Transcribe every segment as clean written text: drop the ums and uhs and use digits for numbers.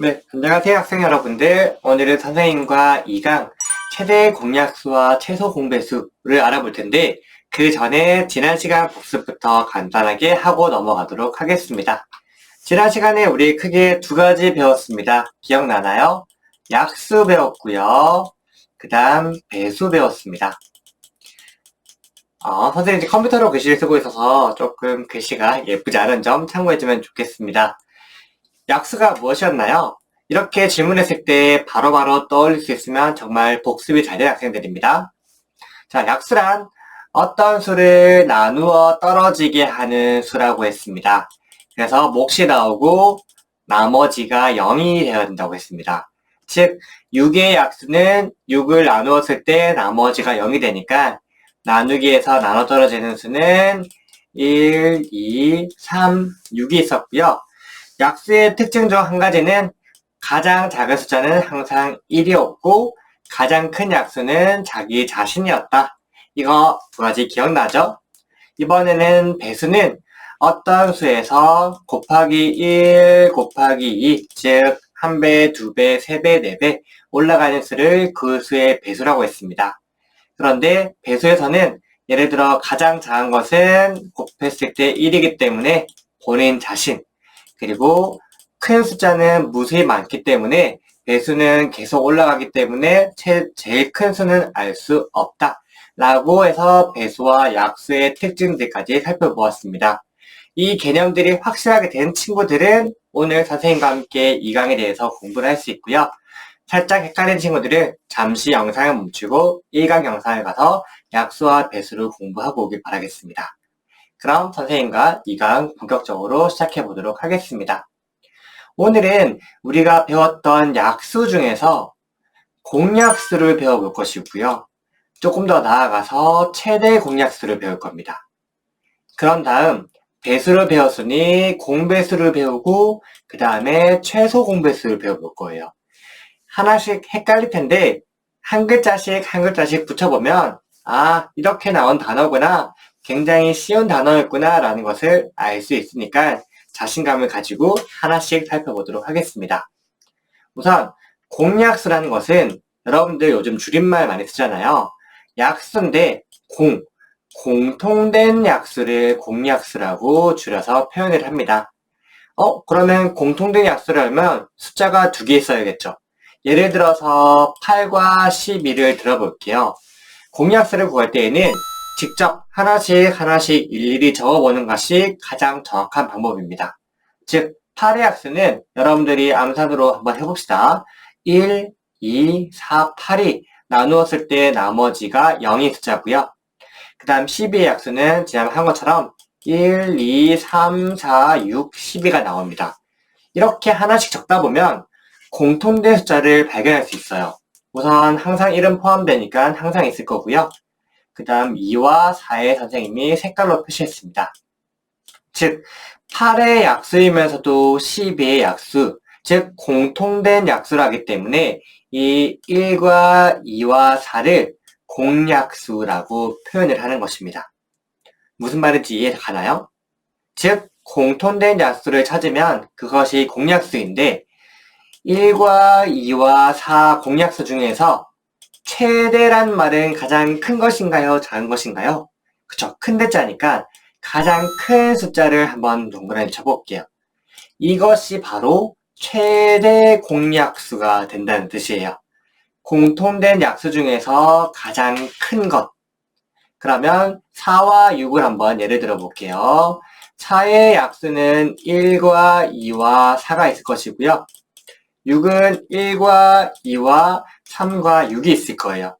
네, 안녕하세요 학생 여러분들. 오늘은 선생님과 2강 최대 공약수와 최소 공배수를 알아볼 텐데 그 전에 지난 시간 복습부터 간단하게 하고 넘어가도록 하겠습니다. 지난 시간에 우리 크게 두 가지 배웠습니다. 기억나나요? 약수 배웠고요. 그 다음 배수 배웠습니다. 선생님 컴퓨터로 글씨를 쓰고 있어서 조금 글씨가 예쁘지 않은 점 참고해주면 좋겠습니다. 약수가 무엇이었나요? 이렇게 질문했을 때 바로바로 떠올릴 수 있으면 정말 복습이 잘 된 학생들입니다. 자, 약수란 어떤 수를 나누어 떨어지게 하는 수라고 했습니다. 그래서 몫이 나오고 나머지가 0이 되어야 된다고 했습니다. 즉, 6의 약수는 6을 나누었을 때 나머지가 0이 되니까 나누기에서 나눠 떨어지는 수는 1, 2, 3, 6이 있었고요. 약수의 특징 중 한 가지는 가장 작은 숫자는 항상 1이었고 가장 큰 약수는 자기 자신이었다. 이거 두 가지 기억나죠? 이번에는 배수는 어떤 수에서 곱하기 1, 곱하기 2, 즉 1배, 2배, 3배, 4배 올라가는 수를 그 수의 배수라고 했습니다. 그런데 배수에서는 예를 들어 가장 작은 것은 곱했을 때 1이기 때문에 본인 자신, 그리고 큰 숫자는 무수히 많기 때문에 배수는 계속 올라가기 때문에 제일 큰 수는 알 수 없다 라고 해서 배수와 약수의 특징들까지 살펴보았습니다. 이 개념들이 확실하게 된 친구들은 오늘 선생님과 함께 이 강에 대해서 공부를 할 수 있고요. 살짝 헷갈린 친구들은 잠시 영상을 멈추고 1강 영상을 가서 약수와 배수를 공부하고 오길 바라겠습니다. 그럼 선생님과 2강 본격적으로 시작해 보도록 하겠습니다. 오늘은 우리가 배웠던 약수 중에서 공약수를 배워볼 것이고요. 조금 더 나아가서 최대 공약수를 배울 겁니다. 그런 다음 배수를 배웠으니 공배수를 배우고 그 다음에 최소 공배수를 배워볼 거예요. 하나씩 헷갈릴 텐데 한 글자씩 한 글자씩 붙여보면 이렇게 나온 단어구나, 굉장히 쉬운 단어였구나 라는 것을 알 수 있으니까 자신감을 가지고 하나씩 살펴보도록 하겠습니다. 우선 공약수라는 것은 여러분들 요즘 줄임말 많이 쓰잖아요. 약수인데 공통된 약수를 공약수라고 줄여서 표현을 합니다. 그러면 공통된 약수를 하면 숫자가 두 개 있어야겠죠. 예를 들어서 8과 12를 들어볼게요. 공약수를 구할 때에는 직접 하나씩 일일이 적어보는 것이 가장 정확한 방법입니다. 즉 8의 약수는 여러분들이 암산으로 한번 해봅시다. 1, 2, 4, 8이 나누었을 때 나머지가 0이 숫자고요. 그 다음 12의 약수는 지난번 한 것처럼 1, 2, 3, 4, 6, 12가 나옵니다. 이렇게 하나씩 적다 보면 공통된 숫자를 발견할 수 있어요. 우선 항상 1은 포함되니까 항상 있을 거고요. 그 다음 2와 4의 선생님이 색깔로 표시했습니다. 즉 8의 약수이면서도 12의 약수, 즉 공통된 약수라기 때문에 이 1과 2와 4를 공약수라고 표현을 하는 것입니다. 무슨 말인지 이해가 가나요? 즉 공통된 약수를 찾으면 그것이 공약수인데 1과 2와 4 공약수 중에서 최대란 말은 가장 큰 것인가요? 작은 것인가요? 그쵸. 큰 대자니까 가장 큰 숫자를 한번 동그라미 쳐볼게요. 이것이 바로 최대 공약수가 된다는 뜻이에요. 공통된 약수 중에서 가장 큰 것. 그러면 4와 6을 한번 예를 들어 볼게요. 4의 약수는 1과 2와 4가 있을 것이고요. 6은 1과 2와 3과 6이 있을 거예요.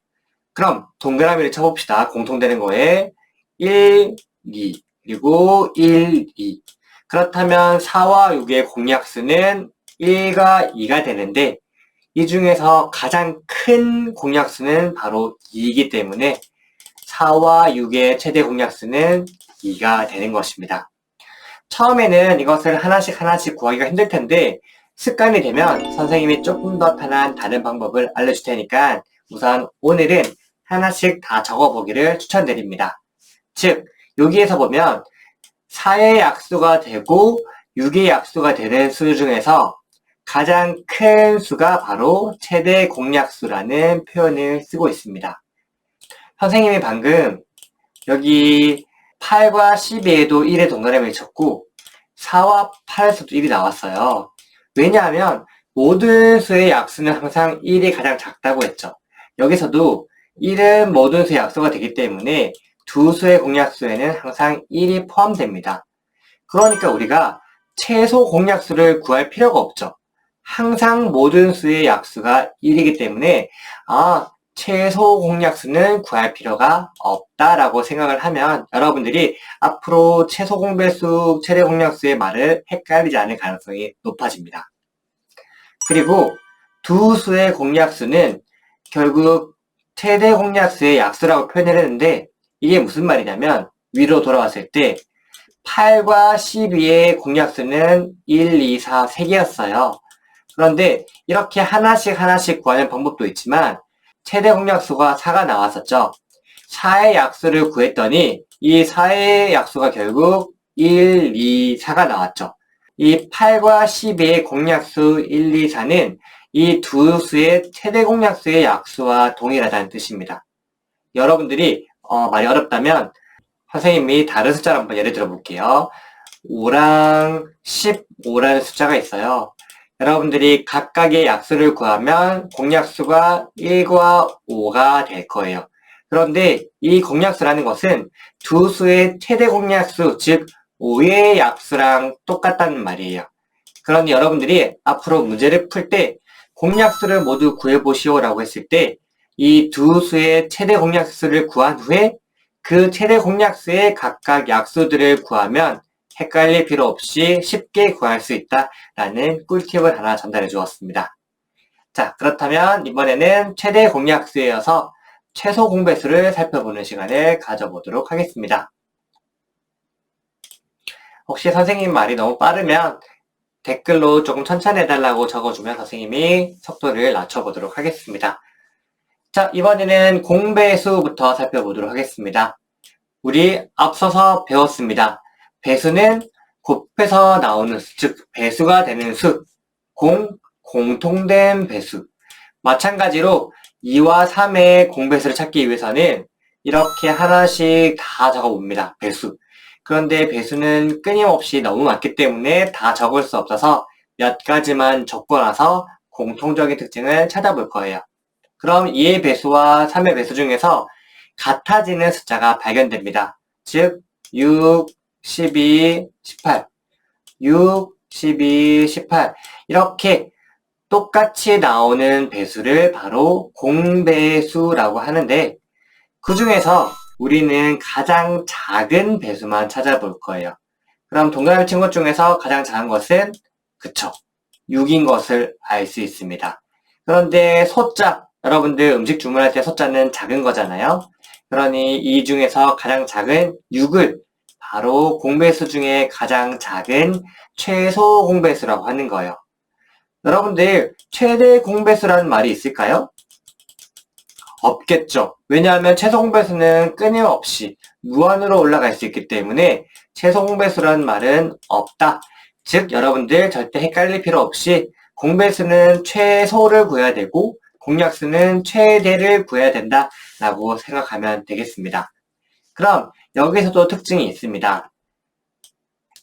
그럼 동그라미를 쳐봅시다. 공통되는 거에 1, 2, 그리고 1, 2. 그렇다면 4와 6의 공약수는 1과 2가 되는데 이 중에서 가장 큰 공약수는 바로 2이기 때문에 4와 6의 최대 공약수는 2가 되는 것입니다. 처음에는 이것을 하나씩 구하기가 힘들 텐데 습관이 되면 선생님이 조금 더 편한 다른 방법을 알려줄 테니까 우선 오늘은 하나씩 다 적어보기를 추천드립니다. 즉 여기에서 보면 4의 약수가 되고 6의 약수가 되는 수 중에서 가장 큰 수가 바로 최대 공약수라는 표현을 쓰고 있습니다. 선생님이 방금 여기 8과 12에도 1의 동그라미를 쳤고 4와 8에서도 1이 나왔어요. 왜냐하면 모든 수의 약수는 항상 1이 가장 작다고 했죠. 여기서도 1은 모든 수의 약수가 되기 때문에 두 수의 공약수에는 항상 1이 포함됩니다. 그러니까 우리가 최소 공약수를 구할 필요가 없죠. 항상 모든 수의 약수가 1이기 때문에 최소 공약수는 구할 필요가 없다라고 생각을 하면 여러분들이 앞으로 최소 공배수, 최대 공약수의 말을 헷갈리지 않을 가능성이 높아집니다. 그리고 두 수의 공약수는 결국 최대 공약수의 약수라고 표현을 했는데 이게 무슨 말이냐면 위로 돌아왔을 때 8과 12의 공약수는 1, 2, 4, 3개였어요. 그런데 이렇게 하나씩 구하는 방법도 있지만 최대 공약수가 4가 나왔었죠. 4의 약수를 구했더니 이 4의 약수가 결국 1, 2, 4가 나왔죠. 이 8과 12의 공약수 1, 2, 4는 이 두 수의 최대 공약수의 약수와 동일하다는 뜻입니다. 여러분들이 말이 어렵다면 선생님이 다른 숫자를 한번 예를 들어 볼게요. 5랑 15라는 숫자가 있어요. 여러분들이 각각의 약수를 구하면 공약수가 1과 5가 될 거예요. 그런데 이 공약수라는 것은 두 수의 최대 공약수, 즉 5의 약수랑 똑같다는 말이에요. 그러니 여러분들이 앞으로 문제를 풀 때 공약수를 모두 구해보시오라고 했을 때 이 두 수의 최대 공약수를 구한 후에 그 최대 공약수의 각각 약수들을 구하면 헷갈릴 필요 없이 쉽게 구할 수 있다라는 꿀팁을 하나 전달해 주었습니다. 자, 그렇다면 이번에는 최대 공약수에 이어서 최소 공배수를 살펴보는 시간을 가져보도록 하겠습니다. 혹시 선생님 말이 너무 빠르면 댓글로 조금 천천히 해달라고 적어주면 선생님이 속도를 낮춰보도록 하겠습니다. 자, 이번에는 공배수부터 살펴보도록 하겠습니다. 우리 앞서서 배웠습니다. 배수는 곱해서 나오는 수, 즉 배수가 되는 수, 공통된 배수. 마찬가지로 2와 3의 공배수를 찾기 위해서는 이렇게 하나씩 다 적어봅니다. 배수. 그런데 배수는 끊임없이 너무 많기 때문에 다 적을 수 없어서 몇 가지만 적고 나서 공통적인 특징을 찾아볼 거예요. 그럼 2의 배수와 3의 배수 중에서 같아지는 숫자가 발견됩니다. 즉 6, 12, 18, 6, 12, 18 이렇게 똑같이 나오는 배수를 바로 공배수라고 하는데 그 중에서 우리는 가장 작은 배수만 찾아볼 거예요. 그럼 동그라미 친 것 중에서 가장 작은 것은 그쵸, 6인 것을 알 수 있습니다. 그런데 소자, 여러분들 음식 주문할 때 소자는 작은 거잖아요. 그러니 이 중에서 가장 작은 6을 바로 공배수 중에 가장 작은 최소 공배수라고 하는 거예요. 여러분들 최대 공배수라는 말이 있을까요? 없겠죠. 왜냐하면 최소 공배수는 끊임없이 무한으로 올라갈 수 있기 때문에 최소 공배수라는 말은 없다. 즉 여러분들 절대 헷갈릴 필요 없이 공배수는 최소를 구해야 되고 공약수는 최대를 구해야 된다라고 생각하면 되겠습니다. 그럼 여기서도 특징이 있습니다.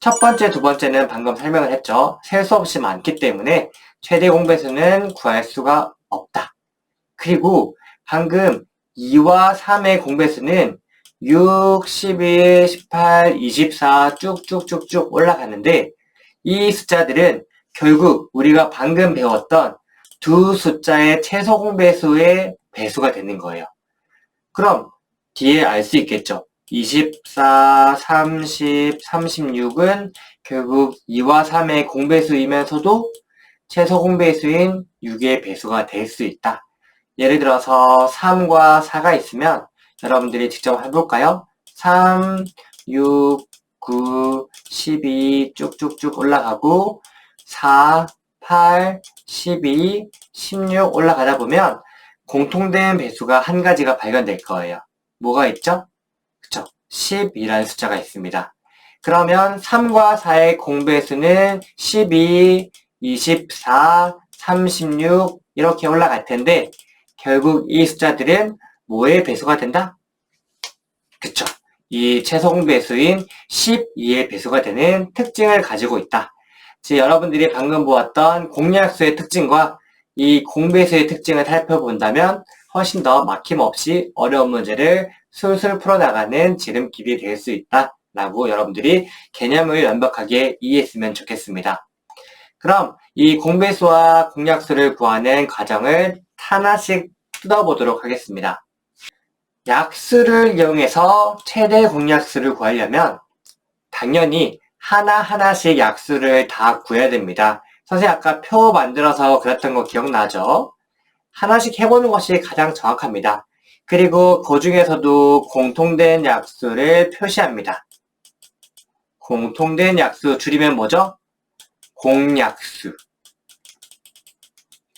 첫 번째, 두 번째는 방금 설명을 했죠. 셀 수 없이 많기 때문에 최대 공배수는 구할 수가 없다. 그리고 방금 2와 3의 공배수는 6, 11, 18, 24 쭉쭉쭉쭉 올라가는데 이 숫자들은 결국 우리가 방금 배웠던 두 숫자의 최소 공배수의 배수가 되는 거예요. 그럼 뒤에 알 수 있겠죠. 24, 30, 36은 결국 2와 3의 공배수이면서도 최소 공배수인 6의 배수가 될 수 있다. 예를 들어서 3과 4가 있으면 여러분들이 직접 해볼까요? 3, 6, 9, 12 쭉쭉쭉 올라가고 4, 8, 12, 16 올라가다 보면 공통된 배수가 한 가지가 발견될 거예요. 뭐가 있죠? 그쵸? 10이라는 숫자가 있습니다. 그러면 3과 4의 공배수는 12, 24, 36 이렇게 올라갈 텐데 결국 이 숫자들은 뭐의 배수가 된다? 그쵸. 이 최소 공배수인 12의 배수가 되는 특징을 가지고 있다. 즉 여러분들이 방금 보았던 공약수의 특징과 이 공배수의 특징을 살펴본다면 훨씬 더 막힘없이 어려운 문제를 술술 풀어나가는 지름길이 될 수 있다라고 여러분들이 개념을 완벽하게 이해했으면 좋겠습니다. 그럼 이 공배수와 공약수를 구하는 과정을 하나씩 뜯어보도록 하겠습니다. 약수를 이용해서 최대 공약수를 구하려면 당연히 하나하나씩 약수를 다 구해야 됩니다. 선생님 아까 표 만들어서 그렸던 거 기억나죠? 하나씩 해보는 것이 가장 정확합니다. 그리고 그 중에서도 공통된 약수를 표시합니다. 공통된 약수 줄이면 뭐죠? 공약수.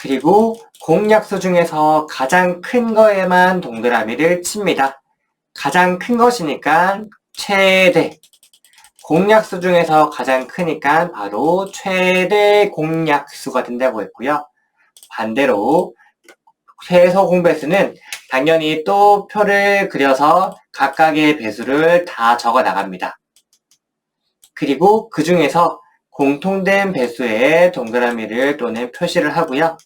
그리고 공약수 중에서 가장 큰 거에만 동그라미를 칩니다. 가장 큰 것이니까 최대. 공약수 중에서 가장 크니까 바로 최대 공약수가 된다고 했고요. 반대로 최소 공배수는 당연히 또 표를 그려서 각각의 배수를 다 적어 나갑니다. 그리고 그 중에서 공통된 배수에 동그라미를 또는 표시를 하고요.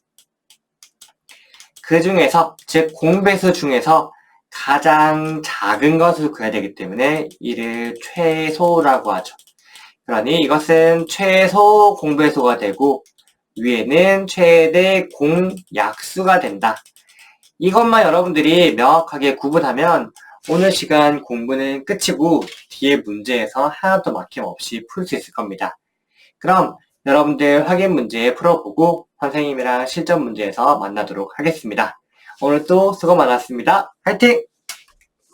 그 중에서, 즉 공배수 중에서 가장 작은 것을 구해야 되기 때문에 이를 최소라고 하죠. 그러니 이것은 최소 공배수가 되고 위에는 최대 공약수가 된다. 이것만 여러분들이 명확하게 구분하면 오늘 시간 공부는 끝이고 뒤에 문제에서 하나도 막힘없이 풀 수 있을 겁니다. 그럼 여러분들 확인 문제 풀어보고 선생님이랑 실전 문제에서 만나도록 하겠습니다. 오늘 또 수고 많았습니다. 화이팅!